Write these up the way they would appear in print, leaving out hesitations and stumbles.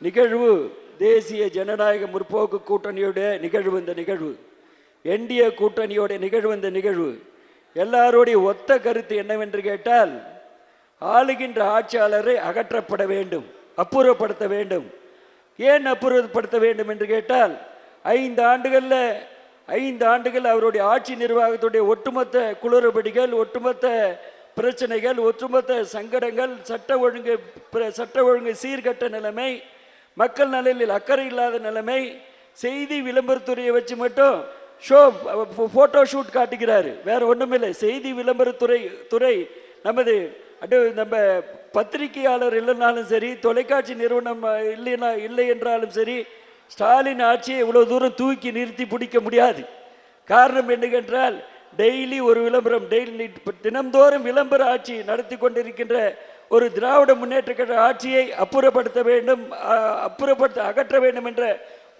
நிகழ்வு தேசிய ஜனநாயக முற்போக்கு கூட்டணியோட நிகழ்வு. இந்த நிகழ்வு என்டிஏ கூட்டணியோட நிகழ்வு. இந்த நிகழ்வு எல்லாருடைய ஒத்த கருத்து என்னவென்று கேட்டால், ஆளுகின்ற ஆட்சியாளரை அகற்றப்பட வேண்டும், அப்புறப்படுத்த வேண்டும். ஏன் அப்புறப்படுத்த வேண்டும் என்று கேட்டால், 5 ஆண்டுகள் அவருடைய ஆட்சி நிர்வாகத்துடைய ஒட்டுமொத்த குளறுபடிகள், ஒட்டுமொத்த பிரச்சனைகள், ஒட்டுமொத்த சங்கடங்கள், சட்ட ஒழுங்கு சீர்கட்ட நிலைமை, மக்கள் நலனில் அக்கறை இல்லாத நிலைமை, செய்தி விளம்பரத்துறையை வச்சு மட்டும் போட்டோ ஷூட் காட்டுகிறாரு, வேற ஒன்றுமில்லை. செய்தி விளம்பரத்துறை நம்ம பத்திரிகையாளர் இல்லைனாலும் சரி, தொலைக்காட்சி நிறுவனம் இல்லை என்றாலும் சரி, ஸ்டாலின் ஆட்சியை இவ்வளவு தூரம் தூக்கி நிறுத்தி பிடிக்க முடியாது. காரணம் என்னவென்றால், டெய்லி ஒரு விளம்பரம், தினம்தோறும் விளம்பர ஆட்சி நடத்தி கொண்டிருக்கின்ற ஒரு திராவிட முன்னேற்ற கழக ஆட்சியை அகற்ற வேண்டும் என்ற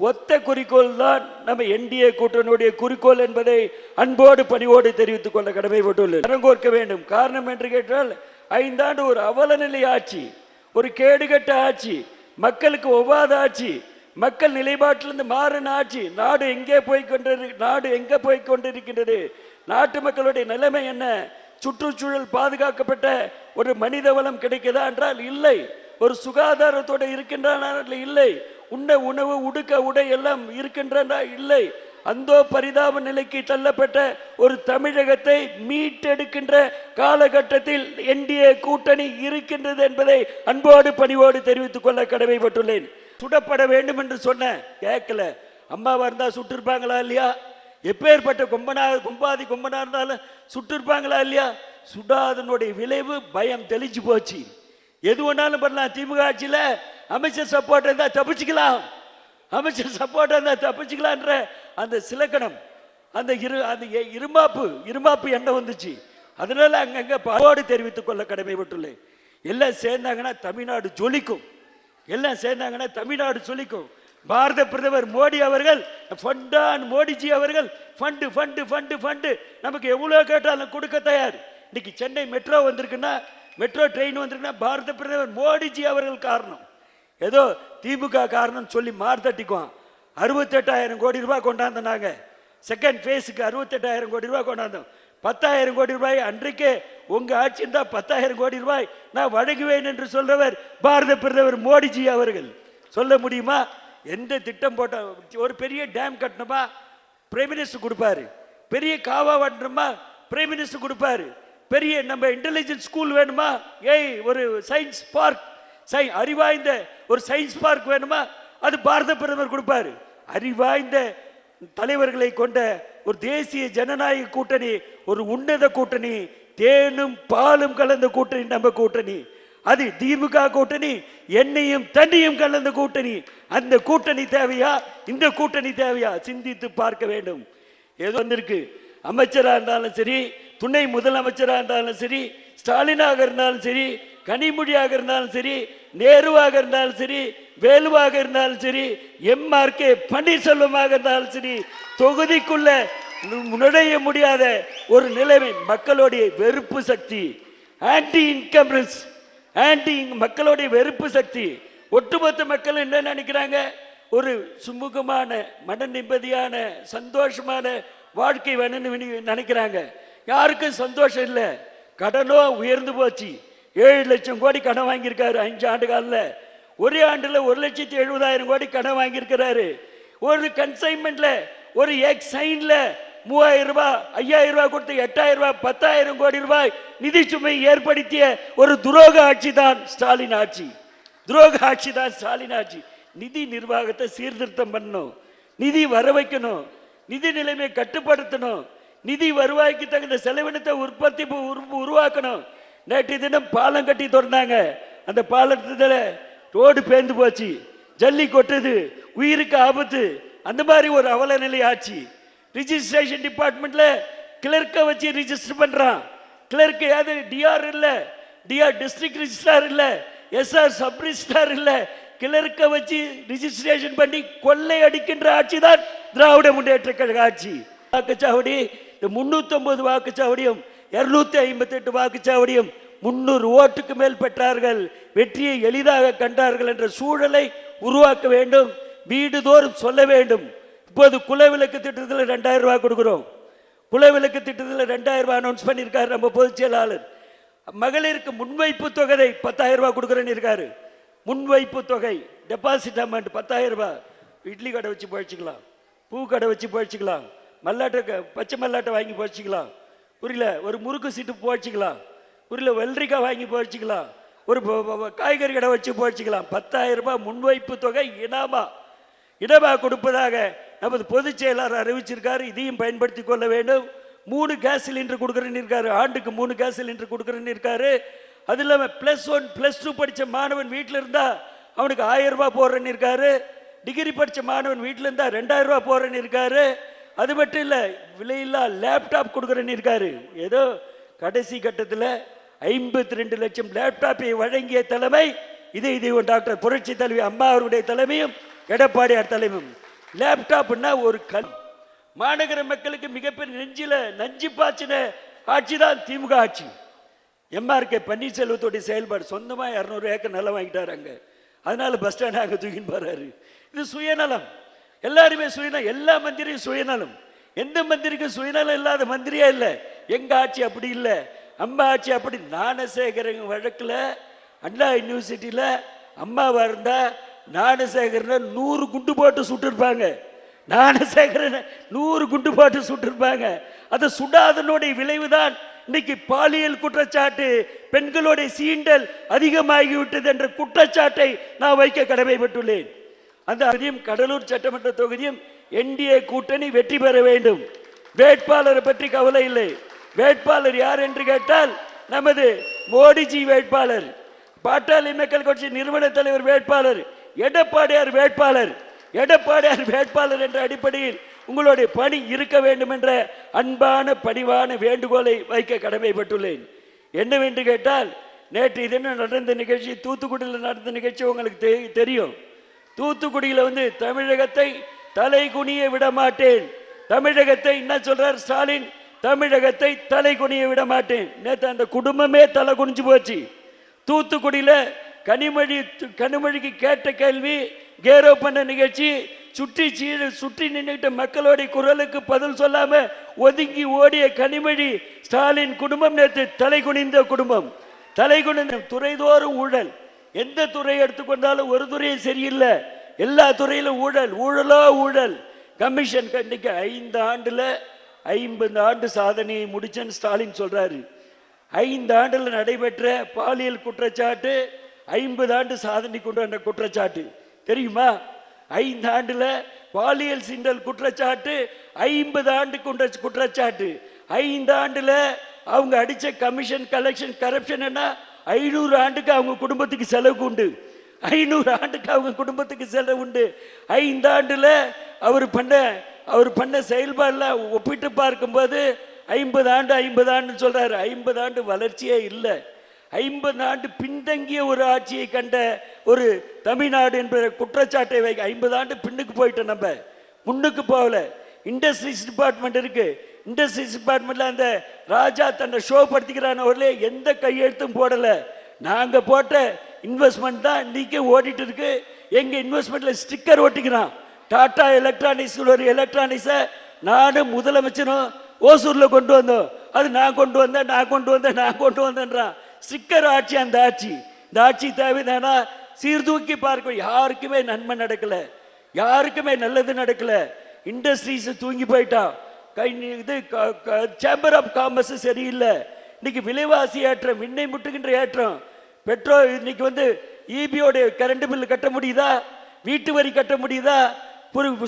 ஒத்த குறிக்கோள் தான் நம்ம என்டிஏ கூட்டணியுடைய குறிக்கோள் என்பதை அன்போடு பணிவோடு தெரிவித்துக் கொள்ள கடமைப்பட்டுள்ளது. அரங்கோர்க்க வேண்டும். காரணம் என்று கேட்டால், 5 ஆண்டு ஒரு அவலநிலை ஆட்சி, ஒரு கேடுகட்ட ஆட்சி, மக்களுக்கு ஒவ்வாத ஆட்சி, மக்கள் நிலைப்பாட்டிலிருந்து மாறின ஆட்சி. நாடு எங்கே போய் கொண்டிருக்கின்றது? நாட்டு மக்களுடைய நிலைமை என்ன? சுற்றுச்சூழல் பாதுகாக்கப்பட்ட ஒரு மனித வளம் கிடைக்குதா என்றால் இல்லை. ஒரு சுகாதாரத்தோடு இருக்கின்றன இல்லை. உண்ண உணவு, உடுக்க உடை எல்லாம் இருக்கின்றன இல்லை. அந்த பரிதாப நிலைக்கு தள்ளப்பட்ட ஒரு தமிழகத்தை மீட்டெடுக்கின்ற காலகட்டத்தில் என்டிஏ கூட்டணி இருக்கின்றது என்பதை அன்போடு பணிவோடு தெரிவித்துக் கொள்ள கடமைப்பட்டுள்ளேன். சுடப்பட வேண்டும் என்று சொன்ன கேட்கல. அம்மாவா இருந்தா சுட்டு இருப்பாங்களா இல்லையா? எப்பேற்பட்ட கொம்பாதி கொம்பனா இருந்தாலும் சுட்டு இருப்பாங்களா இல்லையா? சுடாதனுடைய விளைவு பயம் தெளிச்சு போச்சு. எது ஒன்றாலும் பண்ணலாம். திமுக ஆட்சியில் அமைச்சர் சப்போர்ட் இருந்தால் தப்பிச்சுக்கலாம், அமைச்சர் சப்போர்ட் இருந்தால் தப்பிச்சுக்கலான்ற அந்த சிலக்கணம், அந்த இருமாப்பு எண்ணம் வந்துச்சு. அதனால அங்கங்க பாவோடு தெரிவித்துக் கொள்ள கடமைப்பட்டுள்ளேன். எல்லாம் சேர்ந்தாங்கன்னா தமிழ்நாடு ஜொலிக்கும். எல்லாம் சேர்ந்தாங்கன்னா தமிழ்நாடு ஜொலிக்கும். பாரத பிரதமர் மோடி அவர்கள், மோடிஜி அவர்கள் ஃபண்டு நமக்கு எவ்வளவு கேட்டாலும் கொடுக்க தயார். இன்னைக்கு சென்னை மெட்ரோ வந்திருக்குன்னா, மெட்ரோ ட்ரெயின் வந்திருக்குன்னா பாரத பிரதமர் மோடிஜி அவர்கள் காரணம். ஏதோ திமுக காரணம் சொல்லி மார்த்தட்டிக்குவான். 68,000 கோடி ரூபாய் கொண்டாந்தாங்க. செகண்ட் ஃபேஸுக்கு 68,000 கோடி ரூபாய் கொண்டாந்தோம். 10,000 கோடி ரூபாய் அன்றைக்கே உங்க ஆட்சி இருந்தா 10,000 கோடி ரூபாய் நான் வழங்குவேன் என்று சொல்றவர் பாரத பிரதமர் மோடிஜி அவர்கள். சொல்ல முடியுமா? எந்த திட்டம் போட்ட ஒரு பெரிய டேம் கட்டணுமா பிரைம் மினிஸ்டர் கொடுப்பாரு, பெரிய காவா வாட்டணுமா பிரைம் மினிஸ்டர் கொடுப்பாரு, பெரிய நம்ம இன்டெலிஜென்ஸ் ஸ்கூல் வேணுமா, ஒரு சயின்ஸ் பார்க், அறிவாய்ந்த ஒரு சயின்ஸ் பார்க் வேணுமா, அது பாரத பிரதமர் கொடுப்பாரு. அறிவாய்ந்த தலைவர்களை கொண்ட ஒரு தேசிய ஜனநாயக கூட்டணி, ஒரு உன்னத கூட்டணி, தேனும் பாலும் கலந்த கூட்டணி நம்ம கூட்டணி. அது திமுக கூட்டணி, எண்ணெயும் தண்ணியும் கலந்த கூட்டணி. அந்த கூட்டணி தேவையா? இந்த கூட்டணி தேவையா? சிந்தித்து பார்க்க வேண்டும். ஏதோ வந்திருக்கு. அமைச்சராக இருந்தாலும் சரி, துணை முதலமைச்சராக இருந்தாலும் சரி, ஸ்டாலினாக இருந்தாலும் சரி, கனிமொழியாக இருந்தாலும் சரி, நேருவாக இருந்தாலும் சரி, வேலுவாக இருந்தாலும் சரி, எம்ஆர்கே பன்னீர்செல்வமாக இருந்தாலும் சரி, தொகுதிக்குள்ள நுழைய முடியாத ஒரு நிலைமை. மக்களுடைய வெறுப்பு சக்தி, ஆன்டி இன்கம்பரன்ஸ், மக்களுடைய வெறுப்பு சக்தி. ஒட்டுமொத்த மக்கள் என்ன நினைக்கிறாங்க? ஒரு சுமூகமான, மன நிம்மதியான, சந்தோஷமான வாழ்க்கை வேணும்னு நினைக்கிறாங்க. யாருக்கும் சந்தோஷம் இல்லை. கடனோ உயர்ந்து போச்சு. 7 லட்சம் கோடி கடன் வாங்கியிருக்காரு 5 ஆண்டு காலில். ஒரே ஆண்டுல 1,70,000 கோடி கடன் வாங்கியிருக்கிறாரு. ஒரு கன்சைன்மெண்ட்ல, ஒரு எக்ஸைன்ல 3,000 ரூபாய் 5,000 ரூபாய் கொடுத்து 8,000 ரூபாய் 10,000 கோடி ரூபாய் நிதி சுமை ஏற்படுத்திய ஒரு துரோக ஆட்சி தான் ஸ்டாலின் ஆட்சி. நிதி நிர்வாகத்தை சீர்திருத்தம் பண்ணணும், நிதி வர வைக்கணும், நிதி நிலைமையை கட்டுப்படுத்தணும், நிதி வருவாய்க்கு தகுந்த செலவினத்தை உருவாக்கணும். நேற்று தினம் பாலம் கட்டி திறந்தாங்க. அந்த பாலத்துல ரோடு பேர்ந்து போச்சு, ஜல்லி கொட்டுது, உயிருக்கு ஆபத்து. அந்த மாதிரி ஒரு அவல நிலை ஆட்சி. ரிஜிஸ்ட்ரேஷன் டிபார்ட்மெண்ட்ல கிளர்க்கை வச்சு ரிஜிஸ்டர் பண்றான். கிளர்க்கு யாரு? டிஆர் இல்ல, டிஆர் டிஸ்ட்ரிக்ட் ரிஜிஸ்ட்ரார் இல்ல, எஸ்ஆர் சப் ரிஜிஸ்ட்ரார் இல்ல, கிளர்க்கை வச்சு ரிஜிஸ்ட்ரேஷன் பண்ணி கொள்ளை அடிக்கின்ற ஆட்சி தான் திராவிட முன்னேற்ற கழக ஆட்சி. வாக்குச்சாவடி 309 வாக்குச்சாவடியும் 258 வாக்குச்சாவடியும் 300 ஓட்டுக்கு மேல் பெற்றார்கள். வெற்றியை எளிதாக கண்டார்கள் என்ற சூழலை உருவாக்க வேண்டும், வீடுதோறும் சொல்ல வேண்டும். இப்போது குலவிளக்கு திட்டத்தில் 2000 ரூபாய் கொடுக்கிறோம். குலவிளக்கு திட்டத்தில் 2000 ரூபாய் அனௌன்ஸ் பண்ணியிருக்காரு நம்ம பொதுச் செயலாளர். மகளிருக்கு முன்வைப்பு தொகை 10,000 ரூபாய் கொடுக்குறேன்னு இருக்காரு. முன்வைப்பு தொகை டெபாசிட் அமௌண்ட் 10,000 ரூபாய். இட்லி கடை வச்சு பழிச்சிக்கலாம், பூ கடை வச்சு பழிச்சிக்கலாம், மல்லாட்டை பச்சை மல்லாட்டை வாங்கி பழிச்சிக்கலாம், புரியல, ஒரு முறுக்கு சீட்டு போச்சிக்கலாம், புரியல, வெள்ளரிக்காய் வாங்கி போச்சிக்கலாம், ஒரு காய்கறி கடை வச்சு போச்சிக்கலாம். 10,000 ரூபாய் முன்வைப்பு தொகை இடமா கொடுப்பதாக நமது பொதுச் செயலாளர் அறிவிச்சிருக்காரு. இதையும் பயன்படுத்தி கொள்ள வேண்டும். 3 கேஸ் சிலிண்டர் கொடுக்குறேன்னு இருக்காரு. ஆண்டுக்கு 3 கேஸ் சிலிண்டர் கொடுக்குறேன்னு இருக்காரு. அது இல்லாமல் +1 +2 படித்த மாணவன் வீட்டில் இருந்தா அவனுக்கு 1000 ரூபாய் போடுறேன்னு இருக்காரு. டிகிரி படித்த மாணவன் வீட்டில் இருந்தா 2000 ரூபாய் போடுறேன்னு இருக்காரு. அது மட்டும் இல்லை, விலையில்லா லேப்டாப் கொடுக்குறேன்னு இருக்காரு. ஏதோ கடைசி கட்டத்தில் 52 லட்சம் லேப்டாப்பை வழங்கிய தலைமை இது டாக்டர் புரட்சி தலைவி அம்மா அவருடைய தலைமையும் எடப்பாடியார் தலைமையும். லேப்டாப்னா ஒரு மாநகர மக்களுக்கு மிகப்பெரிய நெஞ்சில நஞ்சு பாய்ச்சின ஆட்சி தான் திமுக ஆட்சி. MRK பன்னீர்செல்வத்துடைய செயல்பாடு, சொந்தமா 200 ஏக்கர் நிலம் வாங்கிட்டாரு அங்க, அதனால பஸ் ஸ்டாண்ட் அங்க தூக்கின்னு போறாரு. இது சுயநலம், எல்லாருமே சுயநலம், எல்லா மந்திரியும் சுயநலம். எந்த மந்திரிக்கும் சுயநலம் இல்லாத மந்திரியா இல்லை. எங்க ஆட்சி அப்படி இல்லை, அம்மா ஆட்சி அப்படி. ஞானசேகரன் வழக்குல அண்ணா யூனிவர்சிட்டியில அம்மாவா இருந்தா ஞானசேகரன் 100 குண்டு போட்டு சுட்டிருப்பாங்க. ஞானசேகரன் 100 குண்டு போட்டு சுட்டிருப்பாங்க. அதை சுடாதனுடைய விளைவுதான் இன்னைக்கு பாலியல் குற்றச்சாட்டு, பெண்களுடைய சீண்டல் அதிகமாகிவிட்டது என்ற குற்றச்சாட்டை நான் வைக்க கடமைப்பட்டுள்ளேன். அந்த கடலூர் சட்டமன்ற தொகுதியும் NDA கூட்டணி வெற்றி பெற வேண்டும். வேட்பாளரை பற்றி கவலை இல்லை. வேட்பாளர் யார் என்று கேட்டால் நமது மோடிஜி வேட்பாளர், பாட்டாளி மக்கள் கட்சி நிறுவன தலைவர் வேட்பாளர், எடப்பாடியார் வேட்பாளர். எடப்பாடியார் வேட்பாளர் என்ற அடிப்படையில் உங்களுடைய பணி இருக்க வேண்டும் என்ற அன்பான பணிவான வேண்டுகோளை வைக்க கடமைப்பட்டுள்ளேன். என்னவென்று கேட்டால், நேற்று தினம் நடந்த நிகழ்ச்சி, தூத்துக்குடியில் நடந்த நிகழ்ச்சி உங்களுக்கு தெரியும். தூத்துக்குடியில் தமிழகத்தை தலை குனிய விட மாட்டேன், தமிழகத்தை என்ன சொல்றார் ஸ்டாலின், தமிழகத்தை தலை குனிய விட மாட்டேன். நேற்று அந்த குடும்பமே தலை குனிஞ்சு போச்சு. தூத்துக்குடியில் கனிமொழிக்கு கேட்ட கேள்வி, கேரோ பண்ண நிகழ்ச்சி, சுற்றி நின்றுகிட்ட மக்களுடைய குரலுக்கு பதில் சொல்லாம ஒதுங்கி ஓடிய கனிமொழி ஸ்டாலின் குடும்பம் நேற்று தலை குனிந்த குடும்பம். தலை குனிந்த துறைதோறும் ஊழல். எந்த துறை எடுத்துக்கொண்டாலும் ஒரு துறையும் சரியில்லை, எல்லா துறையிலும் ஊழல், ஊழலோ ஊழல். கமிஷன் இன்னைக்கு 5 ஆண்டுல 50 ஆண்டு சாதனையை முடிச்சேன்னு ஸ்டாலின் சொல்றாரு. 5 ஆண்டுல நடைபெற்ற பாலியல் குற்றச்சாட்டு 50 ஆண்டு சாதனை கொண்ட குற்றச்சாட்டு தெரியுமா? 5 ஆண்டுல பாலியல் சீண்டல் குற்றச்சாட்டு 50 ஆண்டு கொண்ட குற்றச்சாட்டு. 5 ஆண்டுல அவங்க அடிச்ச கமிஷன், கலெக்ஷன், கரப்ஷன் என்ன 500 ஆண்டுக்கு அவங்க குடும்பத்துக்கு செலவு உண்டு. 500 ஆண்டுக்கு அவங்க குடும்பத்துக்கு செலவு உண்டு. 5 ஆண்டுல அவர் பண்ண செயல்பாடுலாம் ஒப்பிட்டு பார்க்கும்போது 50 ஆண்டு சொல்றாரு. 50 ஆண்டு வளர்ச்சியே இல்லை. 50 ஆண்டு பின்தங்கிய ஒரு ஆட்சியை கண்ட ஒரு தமிழ்நாடு என்ற குற்றச்சாட்டை வைக்க 50 ஆண்டு பின்னுக்கு போயிட்டோம், நம்ம முன்னுக்கு போகல. இண்டஸ்ட்ரீஸ் டிபார்ட்மெண்ட் இருக்கு. இண்டஸ்ட்ரீஸ் டிபார்ட்மெண்ட்ல அந்த ராஜா தன்னை ஷோ படுத்திக்கிறானவர்களே எந்த கையெழுத்தும் போடல. நாங்க போட்ட இன்வெஸ்ட்மெண்ட் தான் இன்னைக்கு ஓடிட்டு இருக்கு. எங்க இன்வெஸ்ட்மெண்ட்ல ஸ்டிக்கர் ஒட்டிக்கிறான். டாடா எலக்ட்ரானிக்ஸ் ஒரு எலக்ட்ரானிக்ஸை நானும் முதலமைச்சரும் ஓசூர்ல கொண்டு வந்தோம். அது நான் கொண்டு வந்தேன்றான். ஸ்டிக்கர் ஆட்சி அந்த ஆட்சி. இந்த ஆட்சி தேவைதானா? சீர்தூக்கி பார்க்க யாருக்குமே நன்மை நடக்கல, யாருக்குமே நல்லது நடக்கல. இண்டஸ்ட்ரீஸ் தூங்கி போயிட்டான். இது சேம்பர் ஆஃப் காமர்ஸ் சரியில்லை. இன்னைக்கு விலைவாசி ஏற்றம், விண்ணை முட்டுகின்ற ஏற்றம். பெட்ரோல் இன்னைக்கு EBயோட கரண்ட் பில் கட்ட முடியுதா? வீட்டு வரி கட்ட முடியுதா?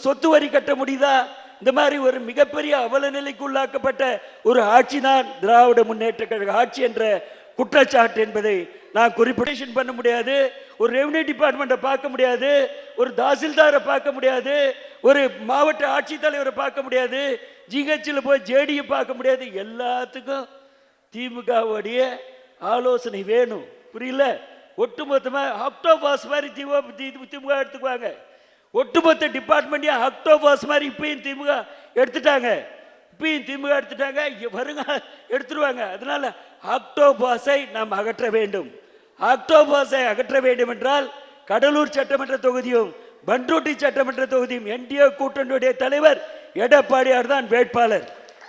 சொத்து வரி கட்ட முடியுதா? இந்த மாதிரி ஒரு மிகப்பெரிய அவல நிலைக்கு உள்ளாக்கப்பட்ட ஒரு ஆட்சி தான் திராவிட முன்னேற்ற கழக ஆட்சி என்ற குற்றச்சாட்டு என்பதை நான் குறிப்பிடேஷன் பண்ண முடியாது. ஒரு ரெவன்யூ டிபார்ட்மெண்ட்டை பார்க்க முடியாது, ஒரு தாசில்தாரை பார்க்க முடியாது, ஒரு மாவட்ட ஆட்சித்தலைவரை பார்க்க முடியாது, ஜிஹெச்சில் போய் ஜேடியை பார்க்க முடியாது. எல்லாத்துக்கும் திமுகவுடைய ஆலோசனை வேணும். புரியல? ஒட்டுமொத்தமாக ஆக்டோபாஸ் மாதிரி திமுக எடுத்துக்குவாங்க. ஒட்டுமொத்த டிபார்ட்மெண்ட்டையும் ஆக்டோபாஸ் மாதிரி இப்பயும் திமுக எடுத்துட்டாங்க. வருங்க எடுத்துருவாங்க. அதனால ஆக்டோபாஸை நாம் அகற்ற வேண்டும். ஆக்டோபாஸை அகற்ற வேண்டும் என்றால் கடலூர் சட்டமன்ற தொகுதியும் பண்ருட்டி சட்டமன்ற தொகுதியும் என்டிஏ கூட்டணியுடைய தலைவர் எடப்பாடியார் தான் வேட்பாளர்.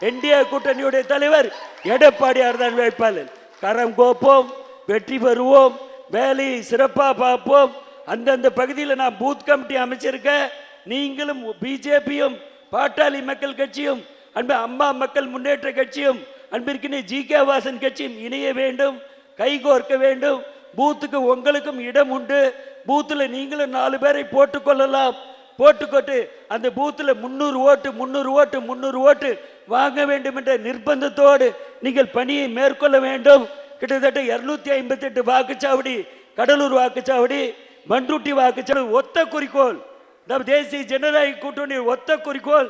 என்டிஏ கூட்டணியுடைய தலைவர் எடப்பாடியார் தான் வேட்பாளர். கரம் கோப்போம், வெற்றி பெறுவோம், வேலையை சிறப்பாக பார்ப்போம். அந்தந்த பகுதியில் நான் பூத் கமிட்டி அமைச்சிருக்கேன். நீங்களும் பிஜேபியும் பாட்டாளி மக்கள் கட்சியும் அன்பு அம்மா மக்கள் முன்னேற்ற கட்சியும் அன்பிற்கினே ஜி.கே. வாசன் கட்சியும் இணைய வேண்டும், கைகோர்க்க வேண்டும். பூத்துக்கு உங்களுக்கும் இடம் உண்டு. பூத்தில் நீங்களும் 4 பேரை போட்டுக்கொள்ளலாம். போட்டுக்கொண்டு அந்த பூத்தில் 300 ஓட்டு 300 ஓட்டு 300 ஓட்டு வாங்க வேண்டும் என்ற நிர்பந்தத்தோடு நீங்கள் பணியை மேற்கொள்ள வேண்டும். கிட்டத்தட்ட 258 வாக்குச்சாவடி, கடலூர் வாக்குச்சாவடி, பண்ருட்டி வாக்குச்சாவடி. ஒத்த குறிக்கோள், நம்ம தேசிய ஜனநாயக கூட்டணி ஒத்த குறிக்கோள்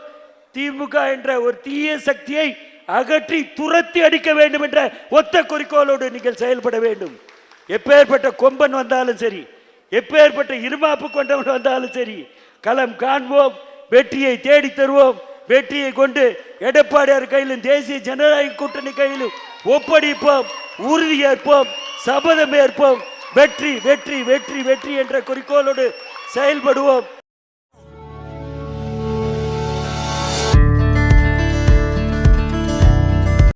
திமுக என்ற ஒரு தீய சக்தியை அகற்றி துரத்தி அடிக்க வேண்டும் என்ற ஒத்த குறிக்கோளோடு நீங்கள் செயல்பட வேண்டும். எப்பேற்பட்ட கொம்பன் வந்தாலும் சரி, எப்பேற்பட்ட இருமாப்பு கொண்டவன் வந்தாலும் சரி, களம் காண்போம், வெற்றியை தேடி தருவோம். வெற்றியை கொண்டு எடப்பாடியார் கையிலும் தேசிய ஜனநாயக கூட்டணி கையிலும் ஒப்படைப்போம். உறுதி ஏற்போம், சபதம் ஏற்போம். வெற்றி வெற்றி வெற்றி வெற்றி என்ற குறிக்கோளோடு செயல்படுவோம்.